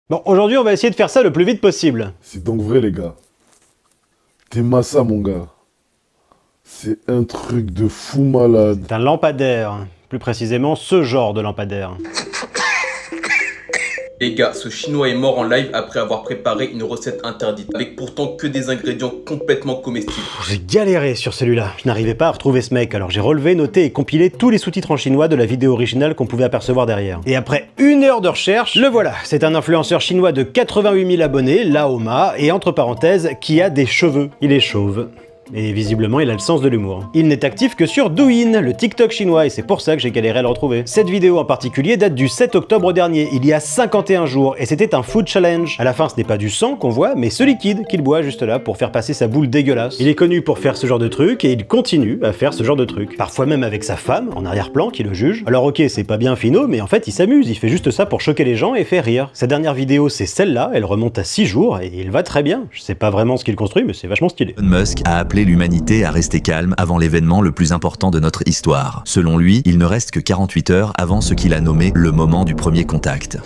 Bon, aujourd'hui, on va essayer de faire ça le plus vite possible. C'est donc vrai, les gars. T'es massa, mon gars. C'est un truc de fou malade. C'est un lampadaire. Plus précisément, ce genre de lampadaire. Les gars, ce chinois est mort en live après avoir préparé une recette interdite, avec pourtant que des ingrédients complètement comestibles. J'ai galéré sur celui-là. Je n'arrivais pas à retrouver ce mec, alors j'ai relevé, noté et compilé tous les sous-titres en chinois de la vidéo originale qu'on pouvait apercevoir derrière. Et après 1 heure de recherche, le voilà. C'est un influenceur chinois de 88 000 abonnés, Lao Ma, et entre parenthèses, qui a des cheveux. Il est chauve. Et visiblement, il a le sens de l'humour. Il n'est actif que sur Douyin, le TikTok chinois, et c'est pour ça que j'ai galéré à le retrouver. Cette vidéo en particulier date du 7 octobre dernier, il y a 51 jours, et c'était un food challenge. À la fin, ce n'est pas du sang qu'on voit, mais ce liquide qu'il boit juste là pour faire passer sa boule dégueulasse. Il est connu pour faire ce genre de truc, et il continue à faire ce genre de truc. Parfois même avec sa femme, en arrière-plan, qui le juge. Alors ok, c'est pas bien finaux, mais en fait, il s'amuse, il fait juste ça pour choquer les gens et faire rire. Sa dernière vidéo, c'est celle-là, elle remonte à 6 jours, et il va très bien. Je sais pas vraiment ce qu'il construit, mais c'est vachement stylé. Elon Musk a appelé l'humanité à rester calme avant l'événement le plus important de notre histoire. Selon lui, il ne reste que 48 heures avant ce qu'il a nommé le moment du premier contact.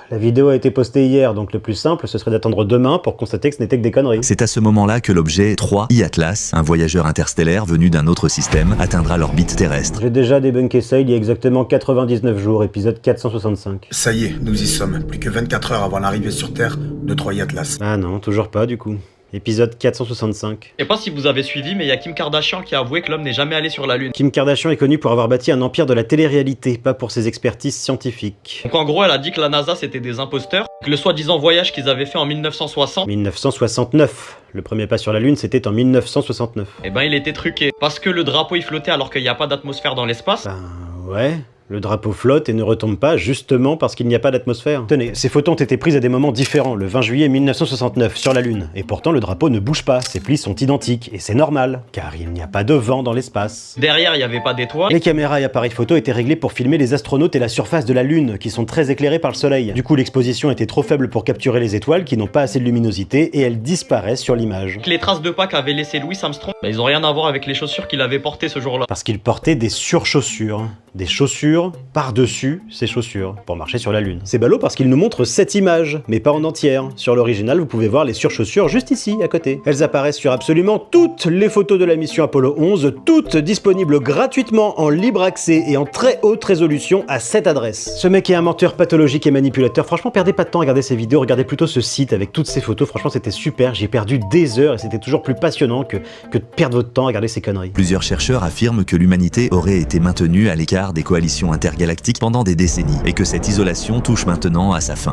La vidéo a été postée hier, donc le plus simple, ce serait d'attendre demain pour constater que ce n'était que des conneries. C'est à ce moment-là que l'objet 3I Atlas, un voyageur interstellaire venu d'un autre système, atteindra l'orbite terrestre. J'ai déjà débunké ça il y a exactement 99 jours, épisode 465. Ça y est, nous y sommes. Plus que 24 heures avant l'arrivée sur Terre de 3i Atlas. Ah non, toujours pas du coup. Épisode 465. Je sais pas si vous avez suivi, mais il y a Kim Kardashian qui a avoué que l'homme n'est jamais allé sur la Lune. Kim Kardashian est connue pour avoir bâti un empire de la télé-réalité, pas pour ses expertises scientifiques. Donc en gros, elle a dit que la NASA c'était des imposteurs, que le soi-disant voyage qu'ils avaient fait en 1960, 1969. Le premier pas sur la Lune, c'était en 1969. eh ben il était truqué. Parce que le drapeau il flottait alors qu'il n'y a pas d'atmosphère dans l'espace. Ben ouais... Le drapeau flotte et ne retombe pas justement parce qu'il n'y a pas d'atmosphère. Tenez, ces photos ont été prises à des moments différents, le 20 juillet 1969, sur la Lune. Et pourtant, le drapeau ne bouge pas, ses plis sont identiques, et c'est normal, car il n'y a pas de vent dans l'espace. Derrière, il n'y avait pas d'étoiles. Les caméras et appareils photo étaient réglés pour filmer les astronautes et la surface de la Lune, qui sont très éclairés par le soleil. Du coup, l'exposition était trop faible pour capturer les étoiles, qui n'ont pas assez de luminosité, et elles disparaissent sur l'image. Les traces de pas qu'avait laissé Louis Armstrong, ben, ils ont rien à voir avec les chaussures qu'il avait portées ce jour-là. Parce qu'il portait des surchaussures. Des chaussures par-dessus ses chaussures, pour marcher sur la Lune. C'est ballot parce qu'il nous montre cette image, mais pas en entière. Sur l'original, vous pouvez voir les surchaussures juste ici, à côté. Elles apparaissent sur absolument toutes les photos de la mission Apollo 11, toutes disponibles gratuitement en libre accès et en très haute résolution à cette adresse. Ce mec est un menteur pathologique et manipulateur. Franchement, perdez pas de temps à regarder ces vidéos, regardez plutôt ce site avec toutes ces photos. Franchement, c'était super, j'ai perdu des heures et c'était toujours plus passionnant que de perdre votre temps à regarder ces conneries. Plusieurs chercheurs affirment que l'humanité aurait été maintenue à l'écart des coalitions intergalactiques pendant des décennies et que cette isolation touche maintenant à sa fin.